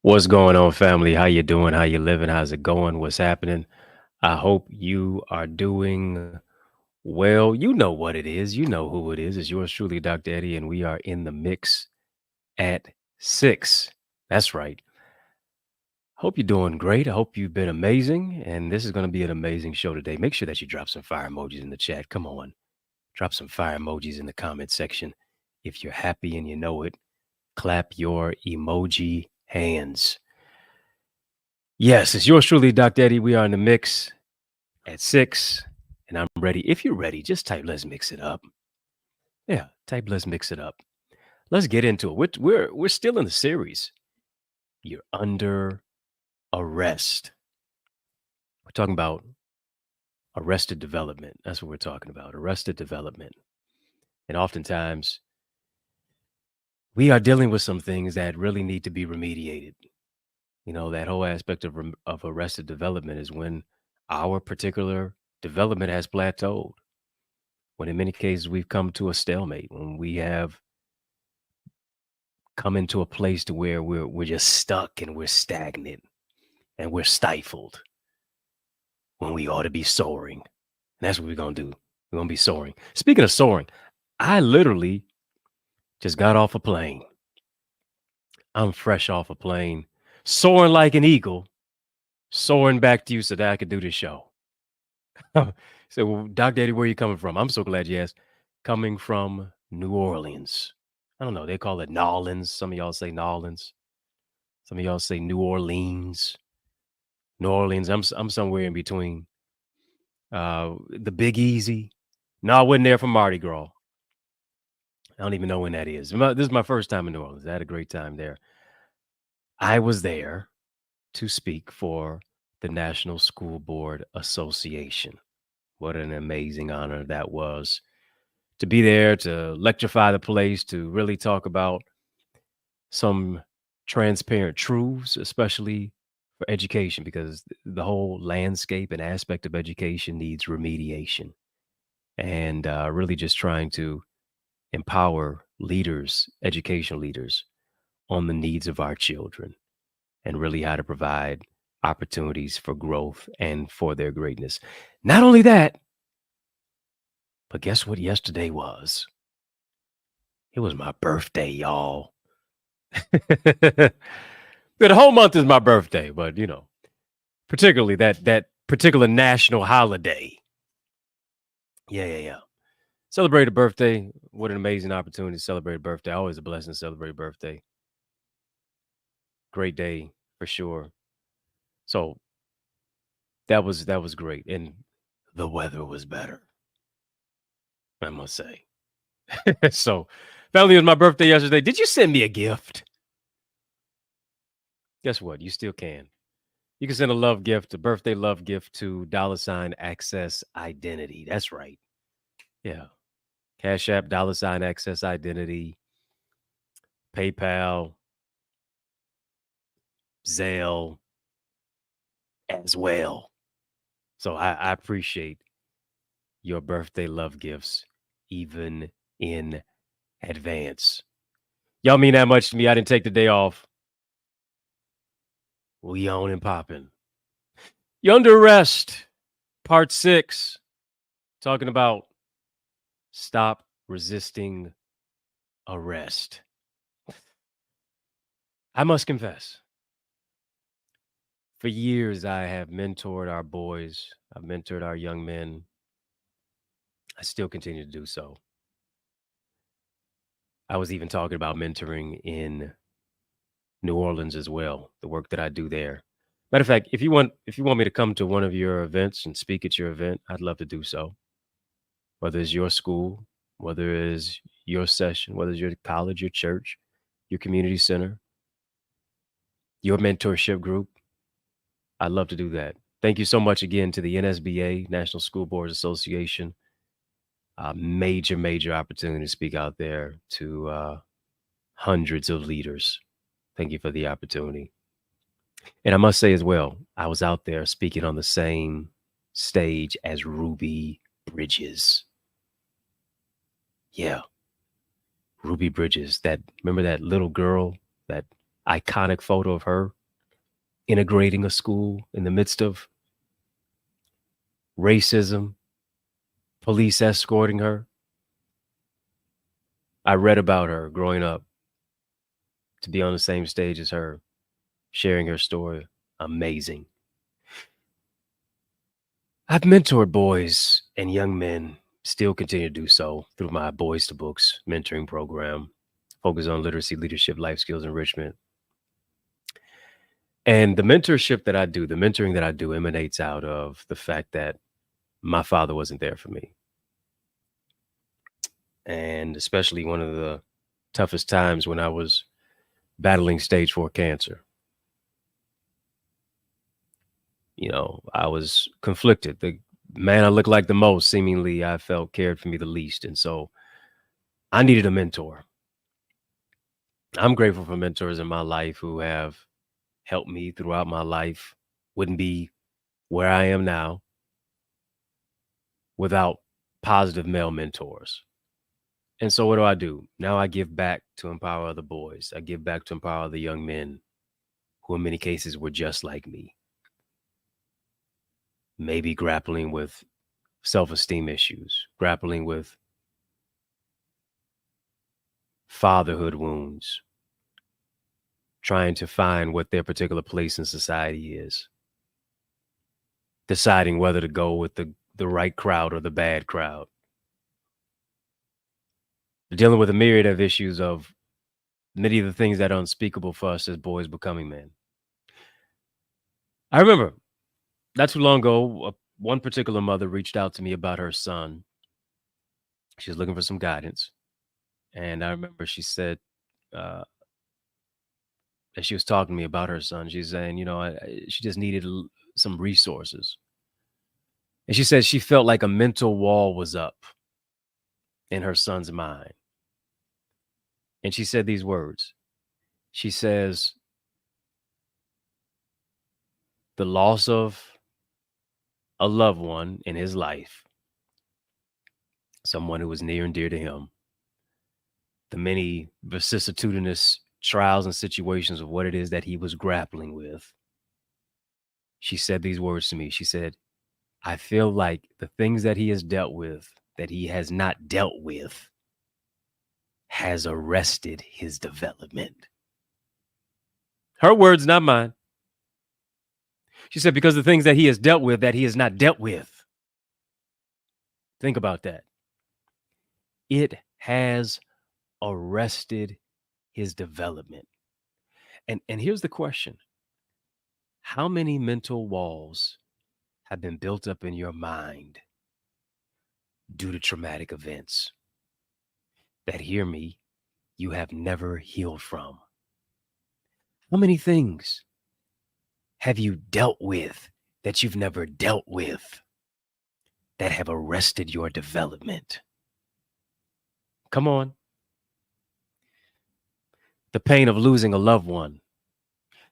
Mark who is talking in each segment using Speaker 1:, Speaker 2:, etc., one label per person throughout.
Speaker 1: What's going on, family? How you doing? How you living? How's it going? What's happening? I hope you are doing well. You know what it is. You know who it is. It's yours truly, Dr. Eddie, and we are in the mix at 6. That's right. Hope you're doing great. I hope you've been amazing, and this is going to be an amazing show today. Make sure that you drop some fire emojis in the chat. Come on. Drop some fire emojis in the comment section. If you're happy and you know it, clap your emoji hands. Yes, it's yours truly, Dr. Eddie. We are in the mix at 6, and I'm ready. If you're ready, just type "Let's mix it up." Yeah, type "Let's mix it up." Let's get into it. We're still in the series. You're under arrest. We're talking about arrested development. That's what we're talking about. Arrested development, and oftentimes we are dealing with some things that really need to be remediated. You know, that whole aspect of arrested development is when our particular development has plateaued, when in many cases we've come to a stalemate, when we have come into a place to where we're just stuck and we're stagnant and we're stifled when we ought to be soaring. And that's what we're gonna do. We're gonna be soaring. Speaking of soaring, I literally just got off a plane. I'm fresh off a plane, soaring like an eagle, soaring back to you so that I could do this show. So, well, Doc Daddy, where are you coming from? I'm so glad you asked. Coming from New Orleans. I don't know. They call it Nolans. Some of y'all say Nolans. Some of y'all say New Orleans. New Orleans. I'm somewhere in between. The Big Easy. No, I wasn't there for Mardi Gras. I don't even know when that is. This is my first time in New Orleans. I had a great time there. I was there to speak for the National School Board Association. What an amazing honor that was to be there, to electrify the place, to really talk about some transparent truths, especially for education, because the whole landscape and aspect of education needs remediation. And really just trying to empower leaders, educational leaders, on the needs of our children and really how to provide opportunities for growth and for their greatness. Not only that, but guess what yesterday was? It was my birthday, y'all. The whole month is my birthday, but you know, particularly that particular national holiday. Yeah. Celebrate a birthday. What an amazing opportunity to celebrate a birthday. Always a blessing to celebrate a birthday. Great day for sure. So That was great, and the weather was better, I must say. So, family, it was my birthday yesterday. Did you send me a gift? Guess what? You still can. You can send a love gift, a birthday love gift to $access identity. That's right. Yeah. Cash App, $access identity, PayPal, Zelle as well. So I appreciate your birthday love gifts even in advance. Y'all mean that much to me. I didn't take the day off. We on and popping. You under arrest, part 6, talking about stop resisting arrest. I must confess, for years I have mentored our boys, I've mentored our young men. I still continue to do so. I was even talking about mentoring in New Orleans as well, the work that I do there. Matter of fact, if you want me to come to one of your events and speak at your event, I'd love to do so. Whether it's your school, whether it's your session, whether it's your college, your church, your community center, your mentorship group, I'd love to do that. Thank you so much again to the NSBA, National School Boards Association. Major opportunity to speak out there to hundreds of leaders. Thank you for the opportunity. And I must say as well, I was out there speaking on the same stage as Ruby Bridges. Yeah, Ruby Bridges. Remember that little girl, that iconic photo of her integrating a school in the midst of racism, police escorting her. I read about her growing up. To be on the same stage as her, sharing her story, amazing. I've mentored boys and young men, still continue to do so through my Boys to Books mentoring program, focus on literacy, leadership, life skills enrichment. And the mentorship that I do, the mentoring that I do emanates out of the fact that my father wasn't there for me. And especially one of the toughest times when I was battling stage 4 cancer. You know, I was conflicted. The man I looked like the most, seemingly, I felt cared for me the least. And so I needed a mentor. I'm grateful for mentors in my life who have helped me throughout my life. Wouldn't be where I am now without positive male mentors. And so what do? Now I give back to empower other boys. I give back to empower the young men who in many cases were just like me. Maybe grappling with self-esteem issues, grappling with fatherhood wounds, trying to find what their particular place in society is, deciding whether to go with the right crowd or the bad crowd, dealing with a myriad of issues of many of the things that are unspeakable for us as boys becoming men. I remember not too long ago, one particular mother reached out to me about her son. She was looking for some guidance. And I remember she said, uh, as she was talking to me about her son, she's saying, she just needed some resources. And she said she felt like a mental wall was up in her son's mind. And she said these words. She says, the loss of a loved one in his life, someone who was near and dear to him, the many vicissitudinous trials and situations of what it is that he was grappling with. She said these words to me. She said, I feel like the things that he has dealt with, that he has not dealt with, has arrested his development. Her words, not mine. She said, because the things that he has dealt with, that he has not dealt with. Think about that. It has arrested his development. And here's the question. How many mental walls have been built up in your mind due to traumatic events that, hear me, you have never healed from? How many things have you dealt with that you've never dealt with that have arrested your development? Come on. The pain of losing a loved one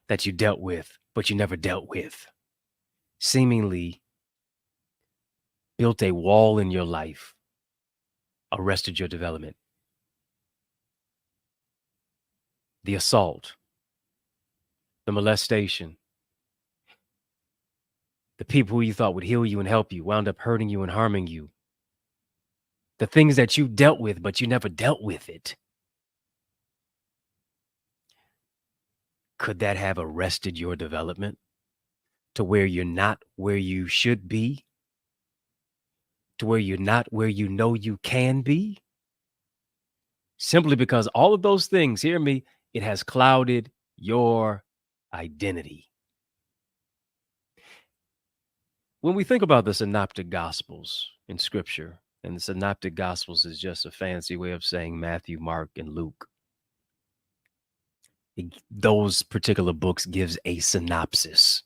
Speaker 1: that you dealt with, but you never dealt with, seemingly built a wall in your life, arrested your development. The assault, the molestation, the people who you thought would heal you and help you wound up hurting you and harming you. The things that you dealt with, but you never dealt with it. Could that have arrested your development to where you're not where you should be? To where you're not where you know you can be? Simply because all of those things, hear me, it has clouded your identity. When we think about the synoptic gospels in scripture, and the synoptic gospels is just a fancy way of saying Matthew, Mark, and Luke. Those particular books gives a synopsis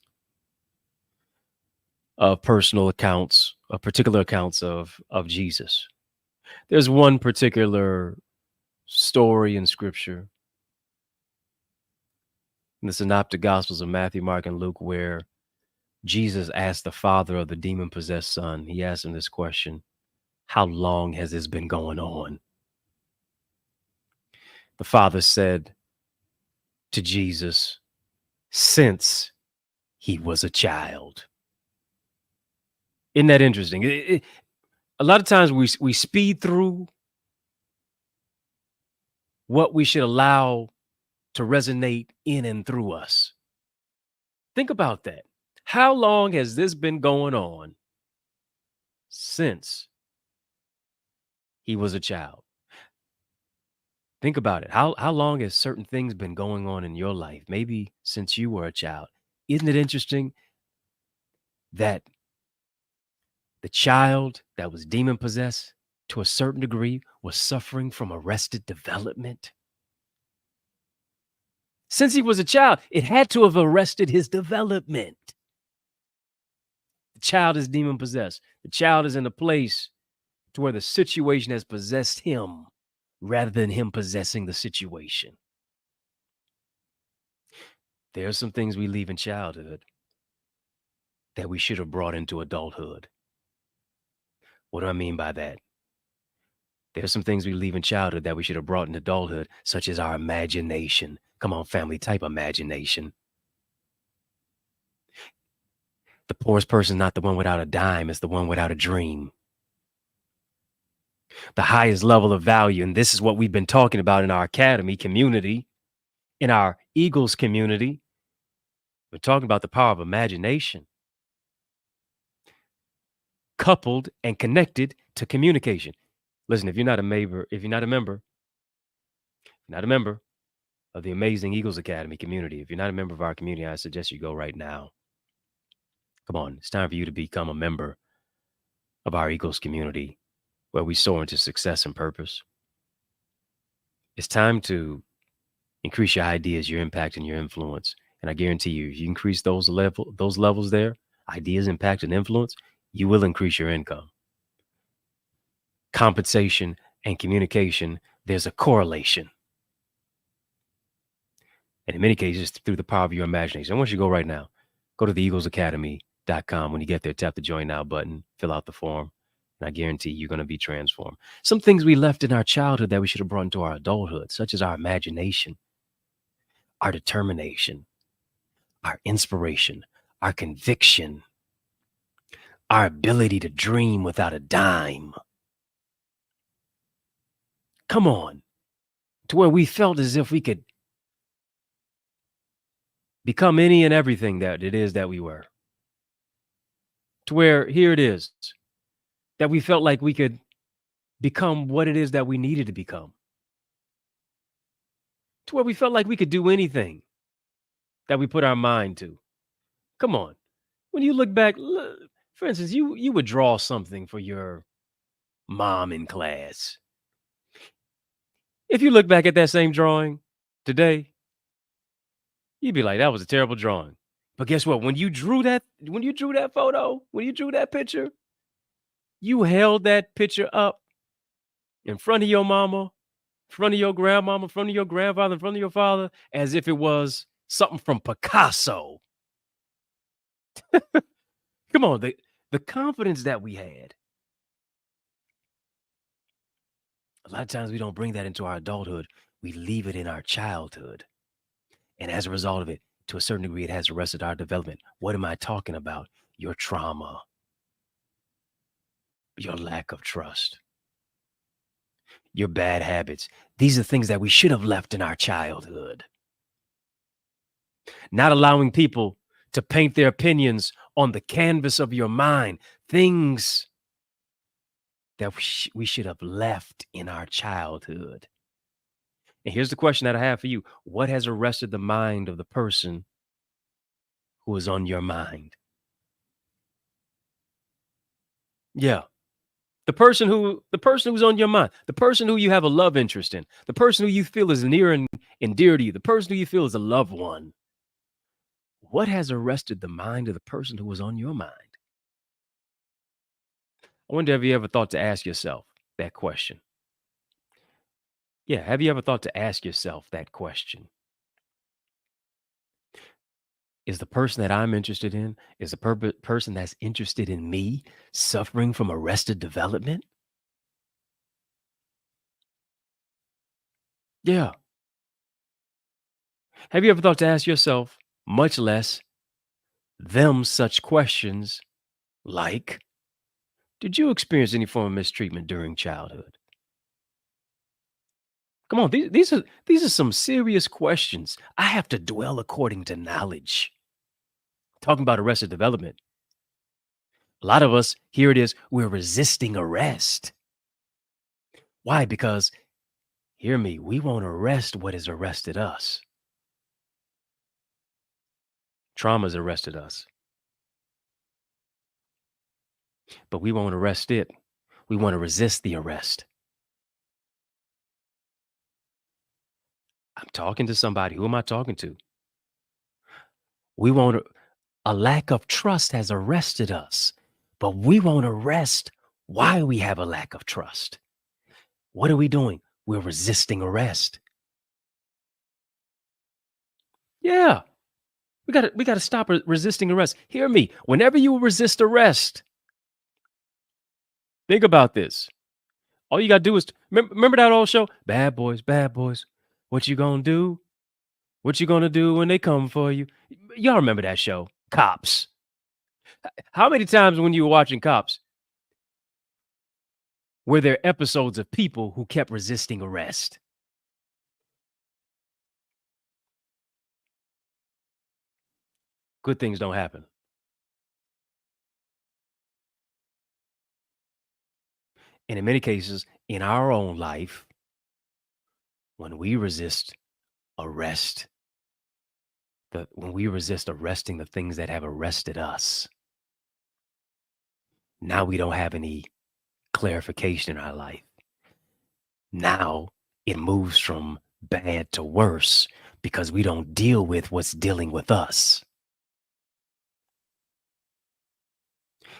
Speaker 1: of personal accounts, of particular accounts of Jesus. There's one particular story in scripture in the synoptic gospels of Matthew, Mark, and Luke where Jesus asked the father of the demon-possessed son, he asked him this question: how long has this been going on? The father said to Jesus, since he was a child. Isn't that interesting? A lot of times we speed through what we should allow to resonate in and through us. Think about that. How long has this been going on? Since he was a child. Think about it. How long has certain things been going on in your life? Maybe since you were a child. Isn't it interesting that the child that was demon possessed to a certain degree was suffering from arrested development? Since he was a child, it had to have arrested his development. The child is demon possessed. The child is in a place to where the situation has possessed him rather than him possessing the situation. There are some things we leave in childhood that we should have brought into adulthood. What do I mean by that? There are some things we leave in childhood that we should have brought into adulthood, such as our imagination. Come on, family, type imagination. The poorest person is not the one without a dime, it's the one without a dream. The highest level of value, and this is what we've been talking about in our academy community, in our Eagles community. We're talking about the power of imagination, coupled and connected to communication. Listen, if you're not a member of the amazing Eagles Academy community, if you're not a member of our community, I suggest you go right now. Come on, it's time for you to become a member of our Eagles community where we soar into success and purpose. It's time to increase your ideas, your impact, and your influence. And I guarantee you, if you increase those levels there, ideas, impact, and influence, you will increase your income. Compensation and communication, there's a correlation. And in many cases, through the power of your imagination. I want you to go right now. Go to theeaglesacademy.com. When you get there, tap the Join Now button, fill out the form, and I guarantee you're going to be transformed. Some things we left in our childhood that we should have brought into our adulthood, such as our imagination, our determination, our inspiration, our conviction, our ability to dream without a dime. Come on. To where we felt as if we could become any and everything that it is that we were. To where, here it is, that we felt like we could become what it is that we needed to become. To where we felt like we could do anything that we put our mind to. Come on. When you look back, For instance, you would draw something for your mom in class. If you look back at that same drawing today, you'd be like, that was a terrible drawing. But guess what? When you drew that photo, when you drew that picture, you held that picture up in front of your mama, in front of your grandmama, in front of your grandfather, in front of your father, as if it was something from Picasso. Come on, the confidence that we had. A lot of times we don't bring that into our adulthood. We leave it in our childhood. And as a result of it, to a certain degree, it has arrested our development. What am I talking about? Your trauma, your lack of trust, your bad habits. These are things that we should have left in our childhood. Not allowing people to paint their opinions on the canvas of your mind. Things that we should have left in our childhood. And here's the question that I have for you. What has arrested the mind of the person who is on your mind? Yeah. The person who's on your mind, the person who you have a love interest in, the person who you feel is near and dear to you, the person who you feel is a loved one. What has arrested the mind of the person who was on your mind? I wonder, have you ever thought to ask yourself that question? Yeah, have you ever thought to ask yourself that question? Is the person that I'm interested in, is the person that's interested in me suffering from arrested development? Yeah. Have you ever thought to ask yourself, much less them, such questions like, did you experience any form of mistreatment during childhood? Come on, these are some serious questions. I have to dwell according to knowledge. Talking about arrested development. A lot of us, here it is, we're resisting arrest. Why? Because, hear me, we won't arrest what has arrested us. Trauma's arrested us, but we won't arrest it. We want to resist the arrest. I'm talking to somebody. Who am I talking to? We won't, a lack of trust has arrested us, but we won't arrest why we have a lack of trust. What are we doing? We're resisting arrest. Yeah. We gotta stop resisting arrest. Hear me. Whenever you resist arrest, think about this. All you gotta do is remember that old show, Bad Boys, Bad Boys. What you gonna do? What you gonna do when they come for you? Y'all remember that show, Cops? How many times when you were watching Cops were there episodes of people who kept resisting arrest? Good things don't happen. And in many cases, in our own life, when we resist arrest, when we resist arresting the things that have arrested us, now we don't have any clarification in our life. Now it moves from bad to worse because we don't deal with what's dealing with us.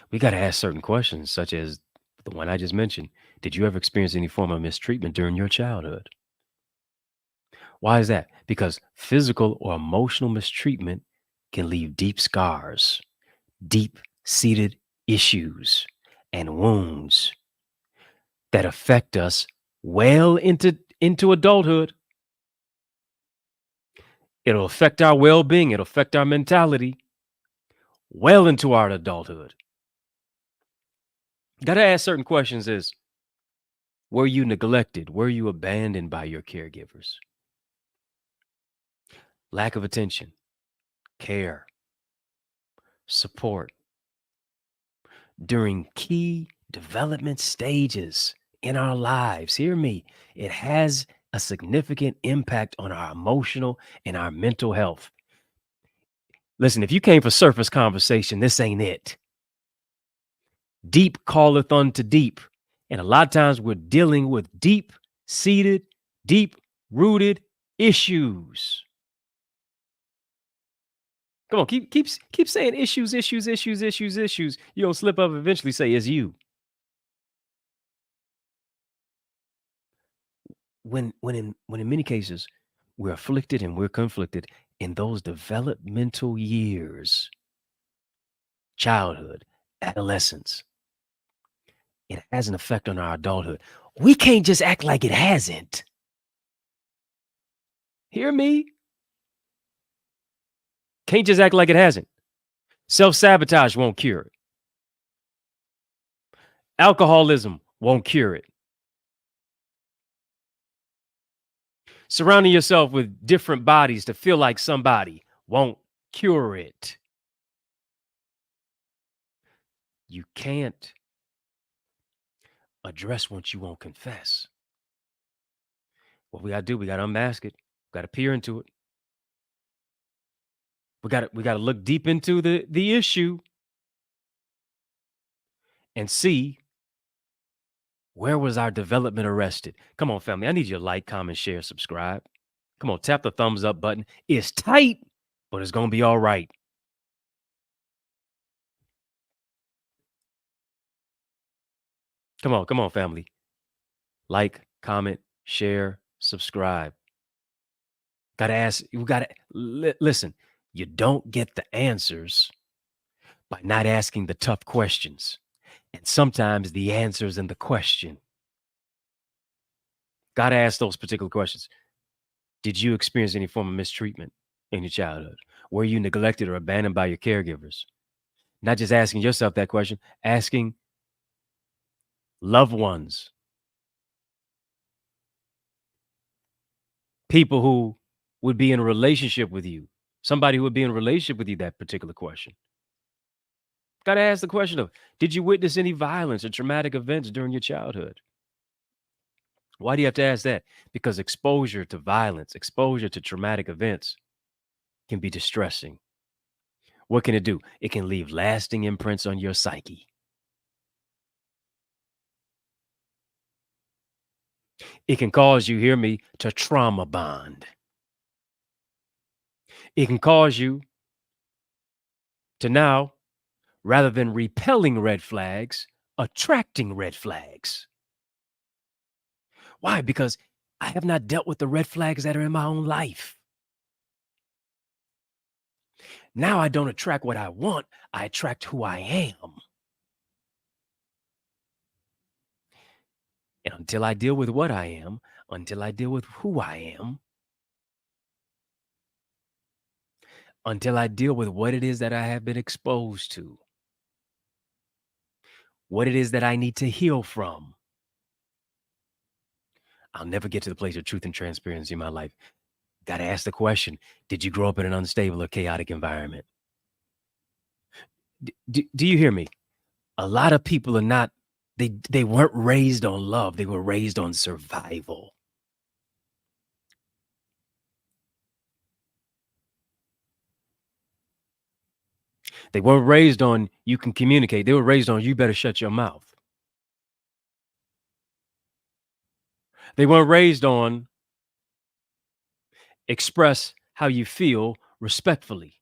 Speaker 1: We got to ask certain questions, such as the one I just mentioned. Did you ever experience any form of mistreatment during your childhood? Why is that? Because physical or emotional mistreatment can leave deep scars, deep seated issues, and wounds that affect us well into adulthood. It'll affect our well-being. It'll affect our mentality well into our adulthood. Got to ask certain questions is, were you neglected? Were you abandoned by your caregivers? Lack of attention, care, support during key development stages in our lives. Hear me. It has a significant impact on our emotional and our mental health. Listen, if you came for surface conversation, this ain't it. Deep calleth unto deep. And a lot of times we're dealing with deep seated, deep rooted issues. Come on, keep saying issues, issues, issues, issues, issues. You'll slip up and eventually say it's you. When in many cases we're afflicted and we're conflicted in those developmental years, childhood, adolescence, it has an effect on our adulthood. We can't just act like it hasn't. Hear me? Can't just act like it hasn't. Self-sabotage won't cure it. Alcoholism won't cure it. Surrounding yourself with different bodies to feel like somebody won't cure it. You can't address what you won't confess. What we got to do, we got to unmask it. We got to peer into it. We got to look deep into the issue and see where was our development arrested. Come on, family. I need you to like, comment, share, subscribe. Come on, tap the thumbs up button. It's tight, but it's going to be all right. Come on, family. Like, comment, share, subscribe. Got to ask, you got to listen. You don't get the answers by not asking the tough questions. And sometimes the answer's in the question. Got to ask those particular questions. Did you experience any form of mistreatment in your childhood? Were you neglected or abandoned by your caregivers? Not just asking yourself that question, asking loved ones, people who would be in a relationship with you, somebody who would be in a relationship with you, that particular question. Got to ask the question of, did you witness any violence or traumatic events during your childhood? Why do you have to ask that? Because exposure to violence, exposure to traumatic events can be distressing. What can it do? It can leave lasting imprints on your psyche. It can cause you, hear me, to trauma bond. It can cause you to now, rather than repelling red flags, attracting red flags. Why? Because I have not dealt with the red flags that are in my own life. Now I don't attract what I want, I attract who I am. And until I deal with what I am, until I deal with who I am, until I deal with what it is that I have been exposed to, what it is that I need to heal from, I'll never get to the place of truth and transparency in my life. Got to ask the question, did you grow up in an unstable or chaotic environment? Do you hear me? A lot of people are not, they weren't raised on love. They were raised on survival. They weren't raised on you can communicate. They were raised on you better shut your mouth. They weren't raised on express how you feel respectfully.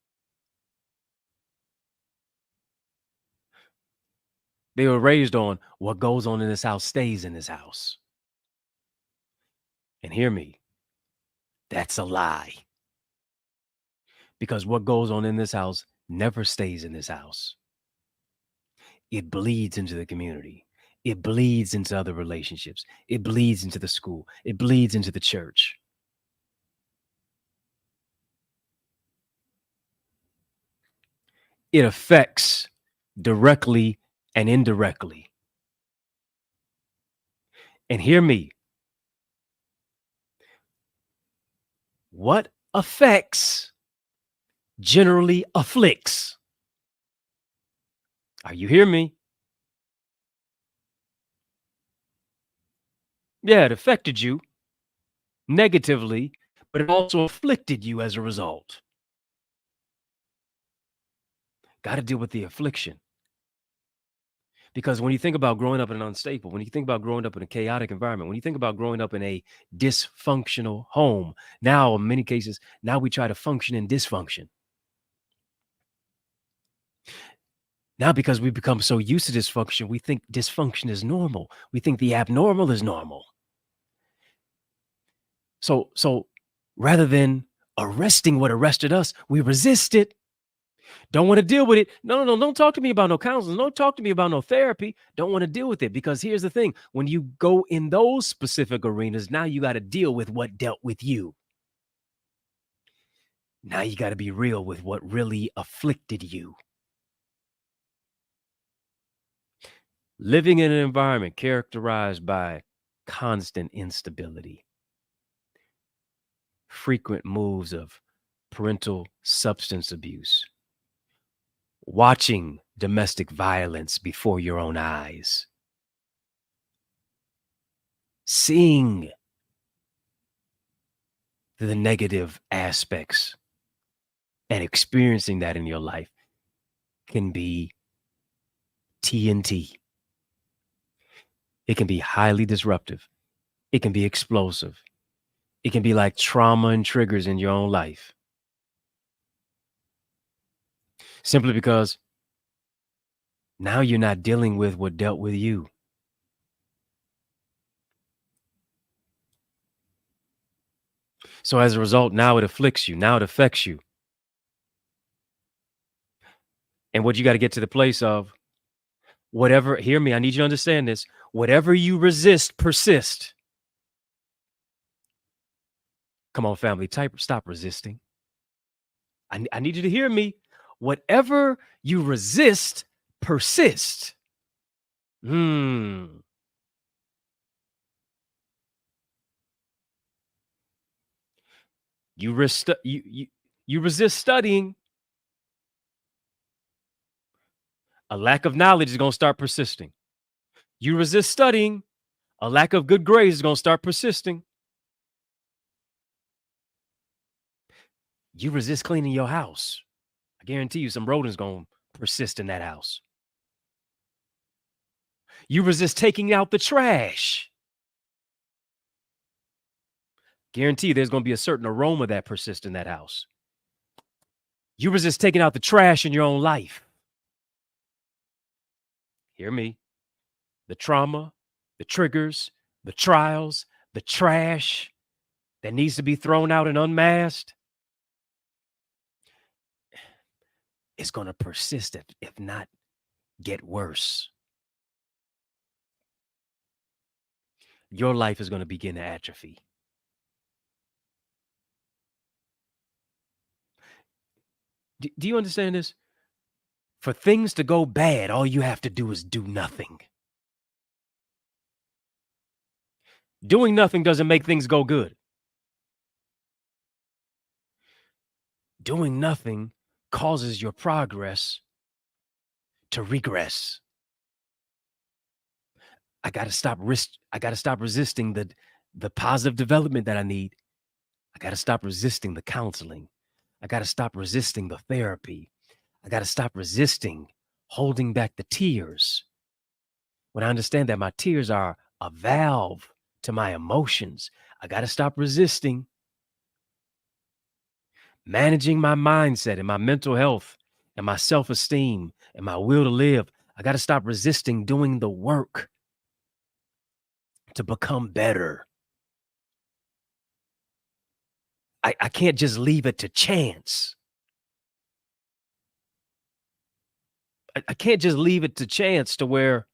Speaker 1: They were raised on what goes on in this house stays in this house. And hear me, that's a lie. Because what goes on in this house never stays in this house. It bleeds into the community. It bleeds into other relationships. It bleeds into the school. It bleeds into the church. It affects directly and indirectly. And hear me. What affects generally afflicts. Are you hear me? Yeah, it affected you negatively, but it also afflicted you as a result. Got to deal with the affliction. Because when you think about growing up in an unstable, when you think about growing up in a chaotic environment, when you think about growing up in a dysfunctional home, now in many cases, now we try to function in dysfunction. Now, because we become so used to dysfunction, we think dysfunction is normal. We think the abnormal is normal. So rather than arresting what arrested us, we resist it. Don't want to deal with it. No. Don't talk to me about no counseling. Don't talk to me about no therapy. Don't want to deal with it, because here's the thing. When you go in those specific arenas, now you got to deal with what dealt with you. Now you got to be real with what really afflicted you. Living in an environment characterized by constant instability, frequent moves of parental substance abuse, watching domestic violence before your own eyes, seeing the negative aspects and experiencing that in your life can be TNT. It can be highly disruptive. It can be explosive. It can be like trauma and triggers in your own life. Simply because now you're not dealing with what dealt with you. So as a result, now it afflicts you. Now it affects you. And what you got to get to the place of, whatever, hear me, I need you to understand this. Whatever you resist, persist. Come on, family, stop resisting. I need you to hear me. Whatever you resist, persist. You resist studying. A lack of knowledge is going to start persisting. You resist studying. A lack of good grades is going to start persisting. You resist cleaning your house. I guarantee you some rodents going to persist in that house. You resist taking out the trash. Guarantee you there's going to be a certain aroma that persists in that house. You resist taking out the trash in your own life. Hear me. The trauma, the triggers, the trials, the trash that needs to be thrown out and unmasked, it's going to persist, if not get worse. Your life is going to begin to atrophy. Do you understand this? For things to go bad, all you have to do is do nothing. Doing nothing doesn't make things go good. Doing nothing causes your progress to regress. I got to stop resisting the positive development that I need. I got to stop resisting the counseling. I got to stop resisting the therapy. I got to stop resisting holding back the tears. When I understand that my tears are a valve to my emotions, I got to stop resisting managing my mindset and my mental health and my self-esteem and my will to live. I got to stop resisting doing the work to become better. I can't just leave it to chance. I can't just leave it to chance to where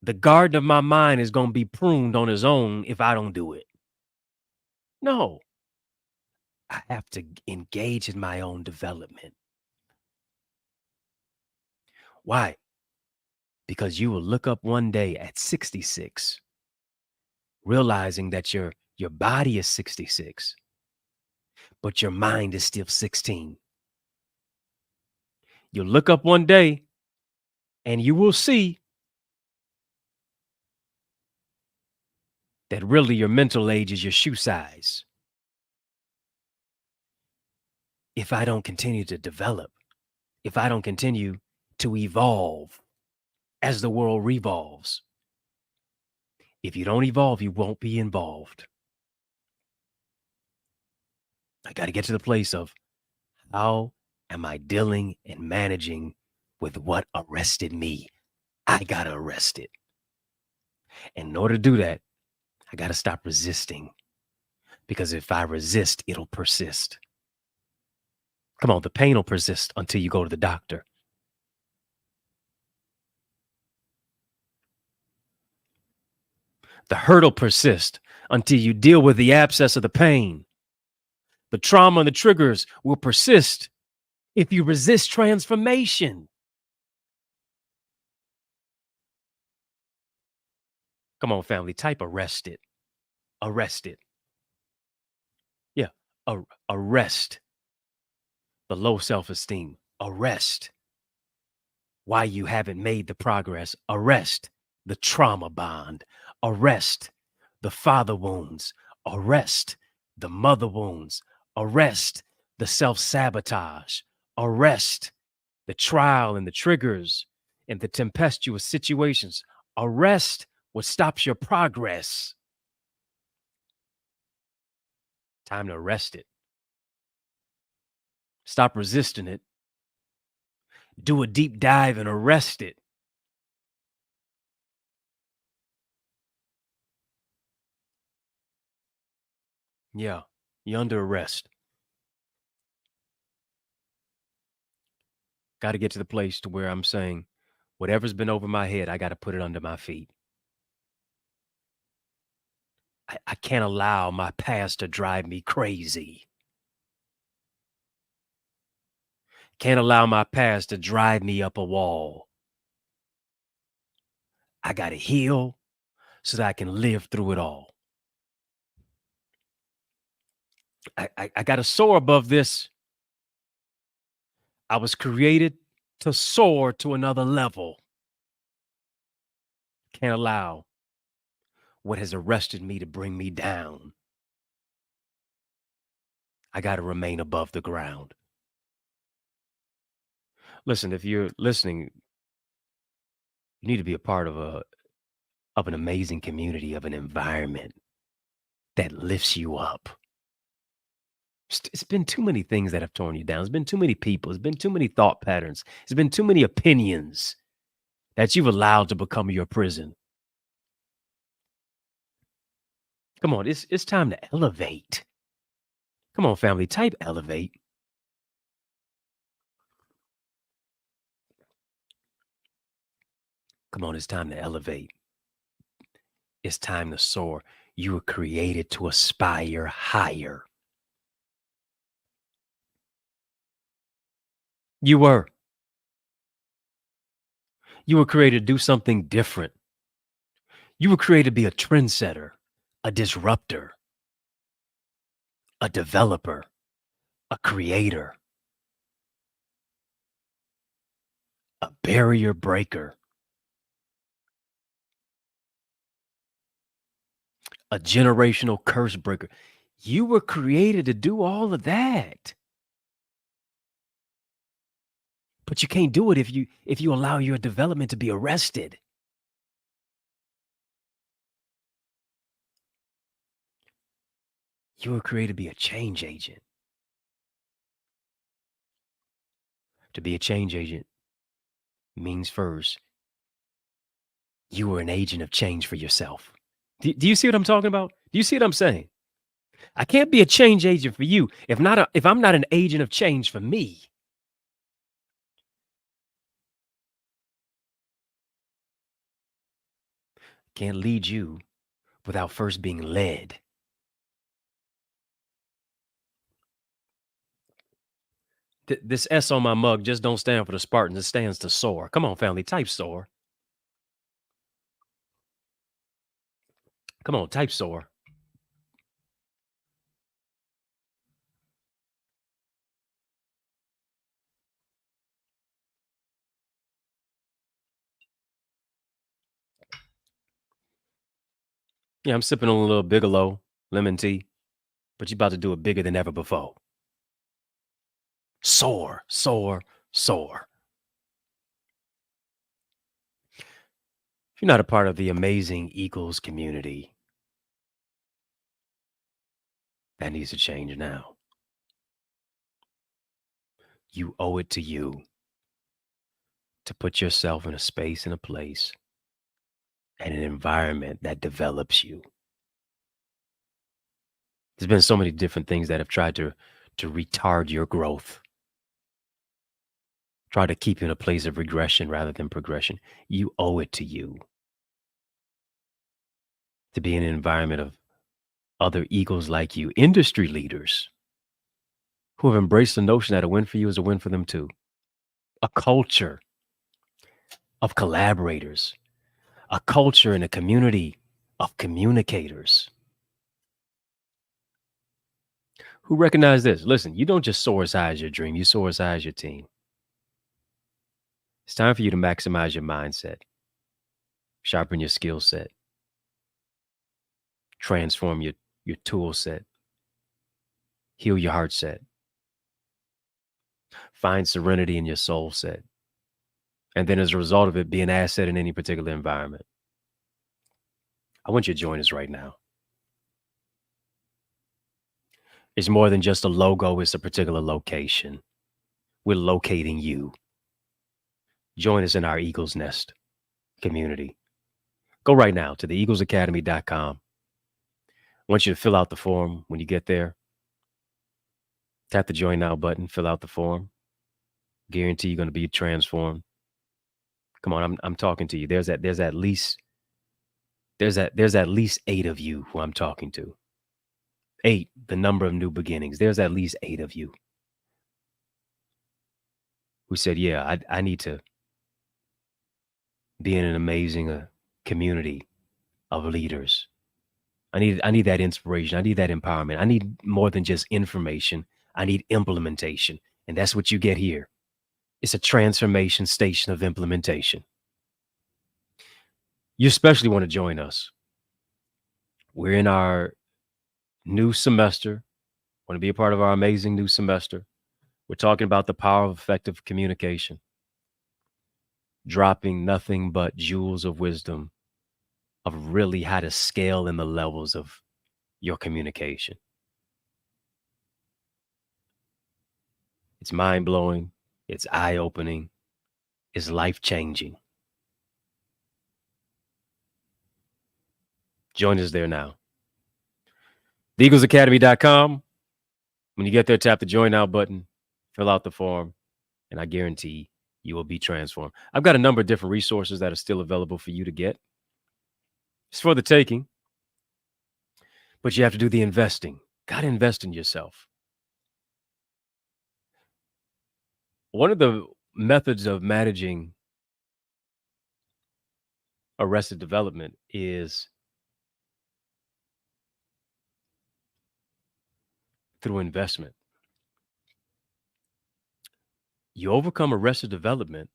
Speaker 1: the garden of my mind is going to be pruned on its own if I don't do it. No, I have to engage in my own development. Why? Because you will look up one day at 66, realizing that your body is 66, but your mind is still 16. You'll look up one day and you will see that really your mental age is your shoe size. If I don't continue to develop, if I don't continue to evolve, as the world revolves. If you don't evolve, you won't be involved. I got to get to the place of how am I dealing and managing with what arrested me? I got to arrest it. And in order to do that, I got to stop resisting, because if I resist, it'll persist. Come on, the pain will persist until you go to the doctor. The hurt will persist until you deal with the abscess of the pain. The trauma and the triggers will persist if you resist transformation. Come on, family, type arrest it. Arrest it. Yeah, arrest the low self-esteem. Arrest why you haven't made the progress. Arrest the trauma bond. Arrest the father wounds. Arrest the mother wounds. Arrest the self-sabotage. Arrest the trial and the triggers and the tempestuous situations. Arrest what stops your progress. Time to arrest it. Stop resisting it. Do a deep dive and arrest it. Yeah, you're under arrest. Got to get to the place to where I'm saying, whatever's been over my head, I got to put it under my feet. I can't allow my past to drive me crazy. Can't allow my past to drive me up a wall. I got to heal so that I can live through it all. I got to soar above this. I was created to soar to another level. Can't allow what has arrested me to bring me down. I got to remain above the ground. Listen, if you're listening, you need to be a part of an amazing community, of an environment that lifts you up. It's been too many things that have torn you down. It's been too many people. It's been too many thought patterns. It's been too many opinions that you've allowed to become your prison. Come on, it's time to elevate. Come on, family, type elevate. Come on, it's time to elevate. It's time to soar. You were created to aspire higher. You were. You were created to do something different. You were created to be a trendsetter, a disruptor, a developer, a creator, a barrier breaker, a generational curse breaker. You were created to do all of that. But you can't do it if you allow your development to be arrested. You were created to be a change agent. To be a change agent means first, you were an agent of change for yourself. Do you see what I'm talking about? Do you see what I'm saying? I can't be a change agent for you if I'm not an agent of change for me. Can't lead you without first being led. This S on my mug just don't stand for the Spartans. It stands to soar. Come on, family, type soar. Come on, type soar. Yeah, I'm sipping on a little Bigelow lemon tea, but you about to do it bigger than ever before. Soar, soar, soar. If you're not a part of the amazing Eagles community, that needs to change now. You owe it to you to put yourself in a space and a place and an environment that develops you. There's been so many different things that have tried to retard your growth, try to keep you in a place of regression rather than progression. You owe it to you to be in an environment of other Eagles like you, industry leaders who have embraced the notion that a win for you is a win for them too. A culture of collaborators, a culture and a community of communicators who recognize this. Listen, you don't just soar as high as your dream, you soar as high as your team. It's time for you to maximize your mindset, sharpen your skill set, transform your tool set, heal your heart set, find serenity in your soul set, and then as a result of it, be an asset in any particular environment. I want you to join us right now. It's more than just a logo, it's a particular location. We're locating you. Join us in our Eagles Nest community. Go right now to theeaglesacademy.com. I want you to fill out the form when you get there. Tap the Join Now button, fill out the form. Guarantee you're going to be transformed. Come on, I'm talking to you. There's at least 8 of you who I'm talking to. 8, the number of new beginnings. There's at least 8 of you who said, yeah, I need to be in an amazing community of leaders. I need that inspiration. I need that empowerment. I need more than just information. I need implementation. And that's what you get here. It's a transformation station of implementation. You especially want to join us. We're in our new semester. Want to be a part of our amazing new semester. We're talking about the power of effective communication. Dropping nothing but jewels of wisdom of really how to scale in the levels of your communication. It's mind-blowing. It's eye-opening. It's life-changing. Join us there now. TheEaglesAcademy.com. When you get there, tap the Join Now button, fill out the form, and I guarantee you will be transformed. I've got a number of different resources that are still available for you to get. It's for the taking, but you have to do the investing. Got to invest in yourself. One of the methods of managing arrested development is through investment. You overcome arrested development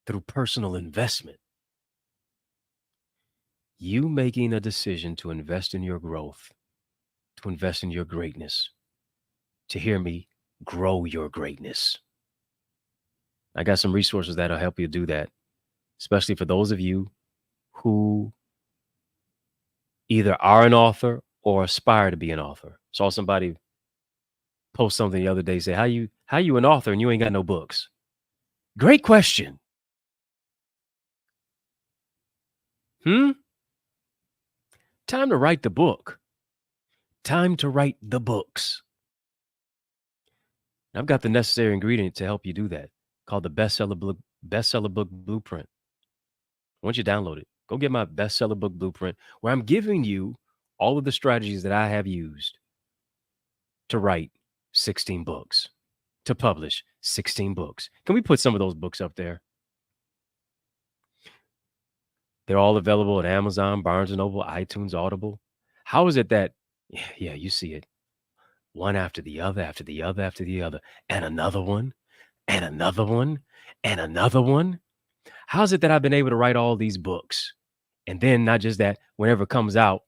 Speaker 1: through personal investment. You making a decision to invest in your growth, to invest in your greatness, to hear me, grow your greatness. I got some resources that'll help you do that, especially for those of you who either are an author or aspire to be an author. Saw somebody post something the other day, say, how you an author and you ain't got no books? Great question. Time to write the book. Time to write the books. I've got the necessary ingredient to help you do that, called the bestseller book blueprint. I want you to download it. Go get my bestseller book blueprint, where I'm giving you all of the strategies that I have used to write 16 books, to publish 16 books. Can we put some of those books up there? They're all available at Amazon, Barnes & Noble, iTunes, Audible. How is it that, yeah, you see it, one after the other, after the other, after the other, and another one, and another one, and another one? How is it that I've been able to write all these books? And then not just that, whenever it comes out,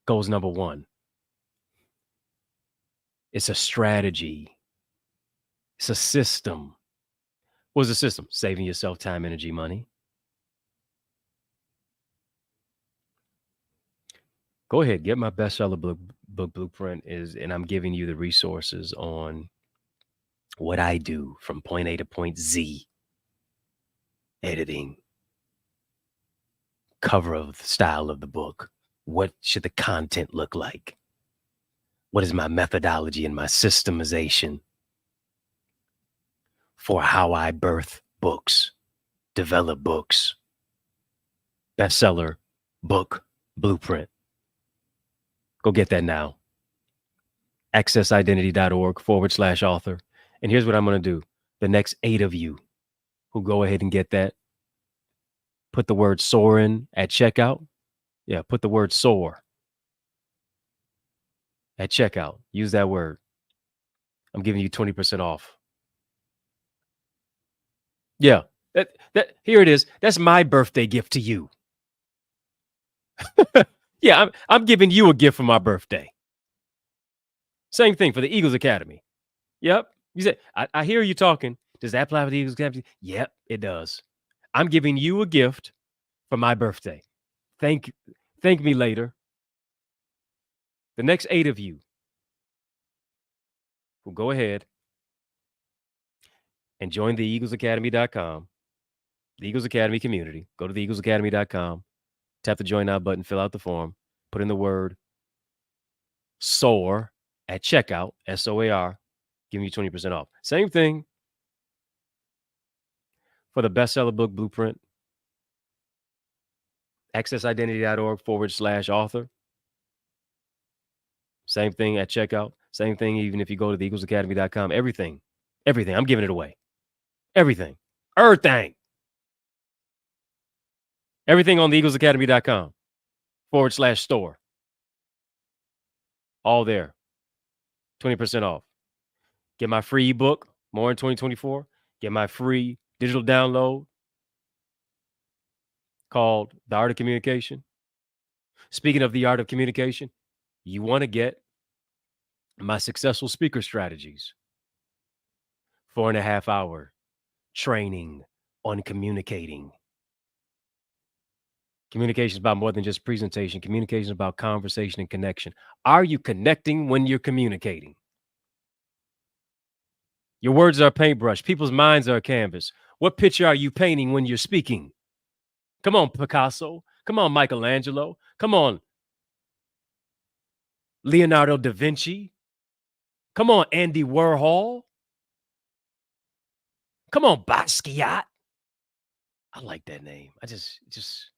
Speaker 1: goes number one. It's a strategy. It's a system. What's a system? Saving yourself time, energy, money. Go ahead, get my bestseller book blueprint and I'm giving you the resources on what I do from point A to point Z, editing, cover of the style of the book. What should the content look like? What is my methodology and my systemization for how I birth books, develop books, bestseller book blueprint? Go get that now. accessidentity.org/author. And here's what I'm going to do. The next 8 of you who go ahead and get that, put the word soar in at checkout. Yeah, put the word soar at checkout. Use that word. I'm giving you 20% off. Yeah, that here it is. That's my birthday gift to you. Yeah, I'm giving you a gift for my birthday. Same thing for the Eagles Academy. Yep. You said, I hear you talking. Does that apply for the Eagles Academy? Yep, it does. I'm giving you a gift for my birthday. Thank me later. The next 8 of you will go ahead and join the EaglesAcademy.com, the Eagles Academy community. Go to the EaglesAcademy.com, tap the join now button, fill out the form, put in the word SOAR at checkout, SOAR, giving you 20% off. Same thing for the bestseller book blueprint, accessidentity.org/author. Same thing at checkout. Same thing even if you go to the EaglesAcademy.com. Everything. I'm giving it away. Everything on the EaglesAcademy.com/store. All there. 20% off. Get my free ebook, More in 2024. Get my free digital download called The Art of Communication. Speaking of the art of communication, you want to get my successful speaker strategies. 4.5-hour training on communicating. Communication is about more than just presentation. Communication is about conversation and connection. Are you connecting when you're communicating? Your words are a paintbrush. People's minds are a canvas. What picture are you painting when you're speaking? Come on, Picasso. Come on, Michelangelo. Come on, Leonardo da Vinci. Come on, Andy Warhol. Come on, Basquiat. I like that name. I just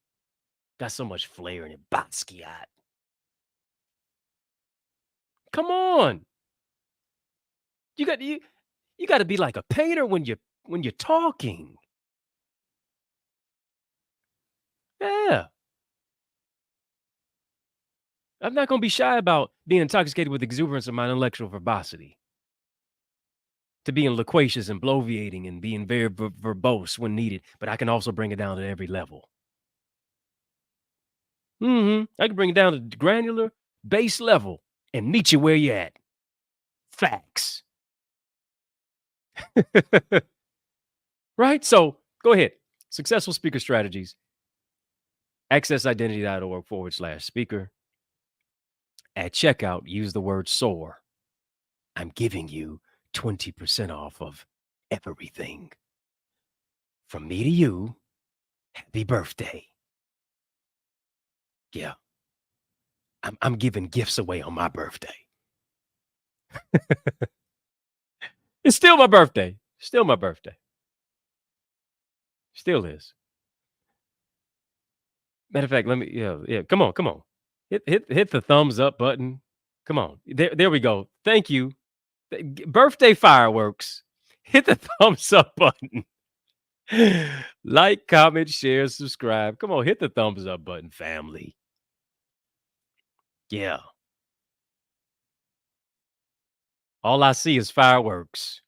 Speaker 1: got so much flair in it. Basquiat. Come on. You got to be like a painter when you're talking. Yeah. I'm not going to be shy about being intoxicated with exuberance of my intellectual verbosity. To being loquacious and bloviating and being very verbose when needed, but I can also bring it down to every level. I can bring it down to granular, base level and meet you where you're at. Facts. Right? So go ahead. Successful speaker strategies. accessidentity.org/speaker. At checkout, use the word SOAR. I'm giving you 20% off of everything. From me to you, happy birthday. Yeah. I'm giving gifts away on my birthday. It's still my birthday. Still my birthday. Still is. Matter of fact, let me, yeah. Come on. Hit the thumbs up button. Come on. There we go. Thank you. Birthday fireworks. Hit the thumbs up button. Like, comment, share, subscribe. Come on, hit the thumbs up button, family. Yeah. All I see is fireworks.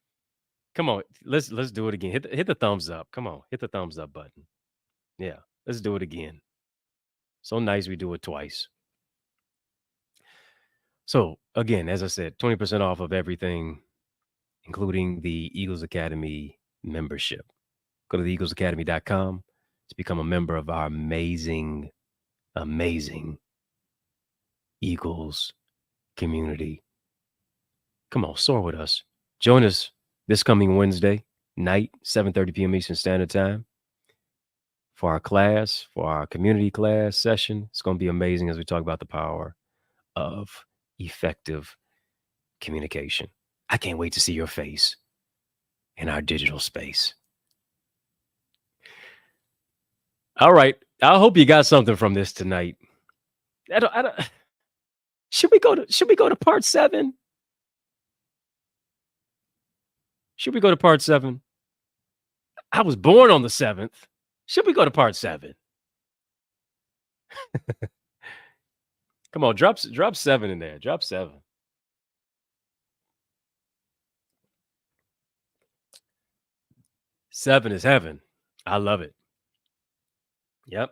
Speaker 1: Come on, let's do it again. Hit the thumbs up. Come on, hit the thumbs up button. Yeah, let's do it again. So nice we do it twice. So again, as I said, 20% off of everything, including the Eagles Academy membership. Go to theeaglesacademy.com to become a member of our amazing equals community. Come on, soar with us. Join us this coming Wednesday night, 7:30 p.m. Eastern Standard Time, for our class, for our community class session. It's going to be amazing as we talk about the power of effective communication. I can't wait to see your face in our digital space. All right. I hope you got something from this tonight. Should we go to part 7? Should we go to part 7? I was born on the 7th. Should we go to part 7? Come on, drop 7 in there. Drop 7. Seven is heaven. I love it. Yep.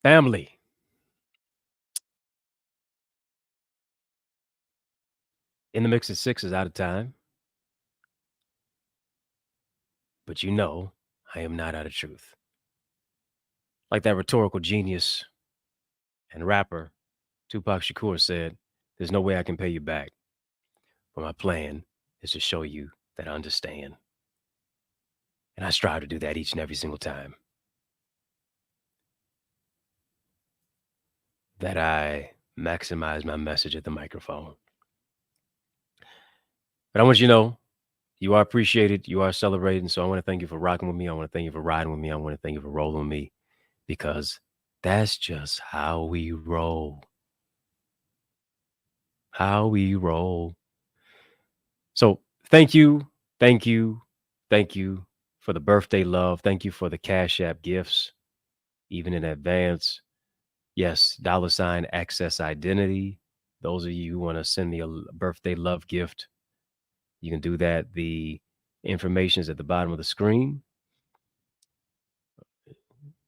Speaker 1: Family. In the Mix at 6 is out of time. But you know, I am not out of truth. Like that rhetorical genius and rapper Tupac Shakur said, there's no way I can pay you back. But my plan is to show you that I understand. And I strive to do that each and every single time that I maximize my message at the microphone. But I want you to know, you are appreciated. You are celebrated. And so I want to thank you for rocking with me. I want to thank you for riding with me. I want to thank you for rolling with me, because that's just how we roll. How we roll. So thank you. Thank you. Thank you for the birthday love. Thank you for the Cash App gifts, even in advance. Yes, $ access identity. Those of you who want to send me a birthday love gift, you can do that. The information is at the bottom of the screen. You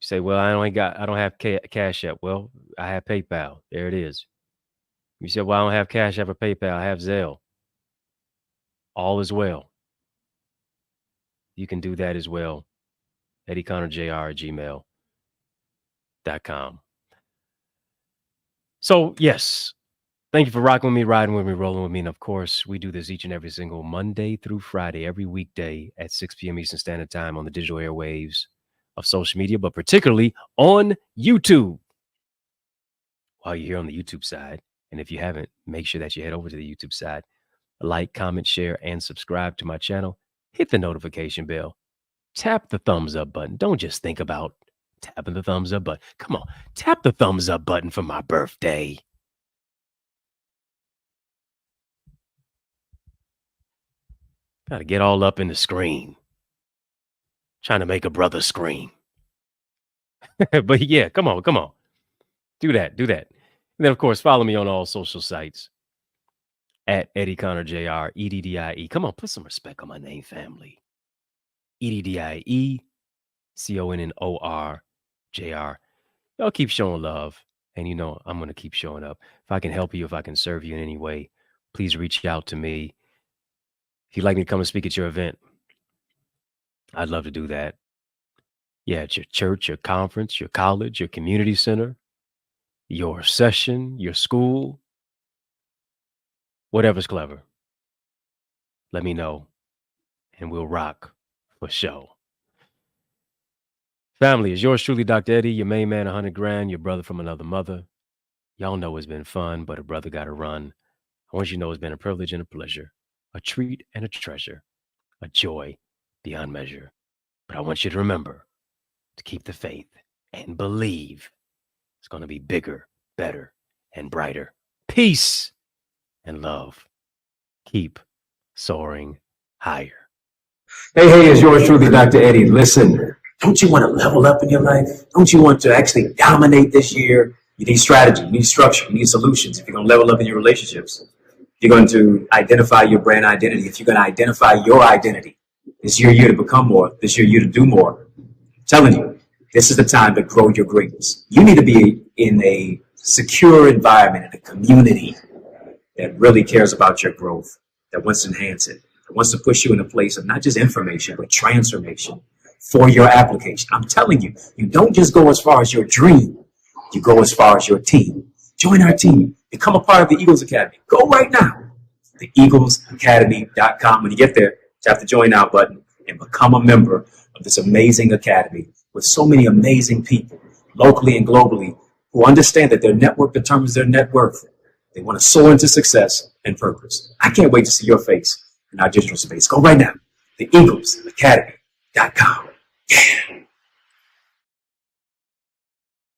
Speaker 1: say, well, I don't have Cash App. Well, I have PayPal. There it is. You said, well, I don't have Cash App or PayPal. I have Zelle. All is well. You can do that as well. EddieConnorJr@gmail.com. So, yes, thank you for rocking with me, riding with me, rolling with me. And of course, we do this each and every single Monday through Friday, every weekday at 6 p.m. Eastern Standard Time on the digital airwaves of social media, but particularly on YouTube. While you're here on the YouTube side, and if you haven't, make sure that you head over to the YouTube side, like, comment, share, and subscribe to my channel. Hit the notification bell. Tap the thumbs up button. Don't just think about tapping the thumbs up button. Come on, tap the thumbs up button for my birthday. Got to get all up in the screen. Trying to make a brother scream. But yeah, come on. Do that. And then, of course, follow me on all social sites at EddieConnorJr, EDDIE. Come on, put some respect on my name, family. EDDIE, CONNORJR. Y'all keep showing love. And you know, I'm going to keep showing up. If I can help you, if I can serve you in any way, please reach out to me. If you'd like me to come and speak at your event, I'd love to do that. Yeah, at your church, your conference, your college, your community center, your session, your school, whatever's clever. Let me know, and we'll rock for show. Family, is yours truly, Dr. Eddie, your main man, 100 grand, your brother from another mother. Y'all know it's been fun, but a brother got to run. I want you to know it's been a privilege and a pleasure, a treat and a treasure, a joy beyond measure. But I want you to remember to keep the faith and believe it's going to be bigger, better, and brighter. Peace and love. Keep soaring higher.
Speaker 2: Hey, it's yours truly, Dr. Eddie. Listen, don't you want to level up in your life? Don't you want to actually dominate this year? You need strategy, you need structure, you need solutions. If you're going to level up in your relationships, you're going to identify your brand identity. If you're going to identify your identity, this year to become more, this year to do more. I'm telling you, this is the time to grow your greatness. You need to be in a secure environment, in a community that really cares about your growth, that wants to enhance it, that wants to push you in a place of not just information, but transformation for your application. I'm telling you, you don't just go as far as your dream. You go as far as your team. Join our team. Become a part of the Eagles Academy. Go right now. TheEaglesAcademy.com. When you get there, tap the join now button and become a member of this amazing academy with so many amazing people, locally and globally, who understand that their network determines their net worth. They want to soar into success and purpose. I can't wait to see your face in our digital space. Go right now. TheEaglesAcademy.com. Yeah.